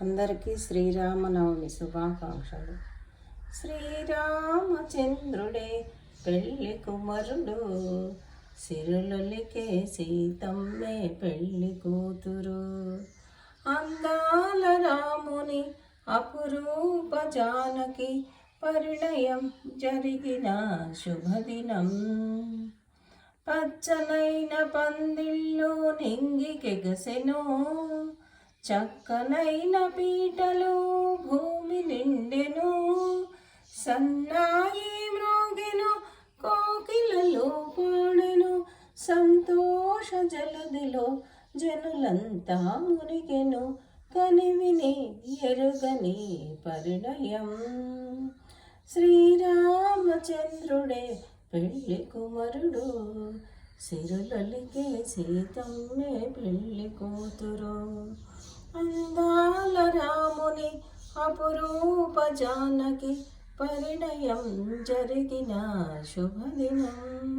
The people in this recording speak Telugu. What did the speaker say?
అందరికీ శ్రీరామనవమి శుభాకాంక్షలు. శ్రీరామచంద్రుడే పెళ్లి కుమారుడు, సిరులొలికే సీతమ్మే పెళ్లి కూతురు. అందాల రాముని అపురూప జానకి పరిణయం జరిగిన శుభదినం. పచ్చనైన పందిళ్ళు నింగికెగసెను, చక్కనైన పీటలు భూమి నిండెను. సన్నాయి మ్రోగెను, కోకిలలు పాడెను, సంతోష జలదిలో జనులంతా మునిగెను. కనివిని ఎరుగని పరిణయం. శ్రీరామచంద్రుడే పెళ్లి కుమారుడు, సిరులొలికే సీతమ్మే పెళ్లి కూతురు. అందాల రాముని అపురూప జానకి పరిణయం జరిగిన శుభదినం.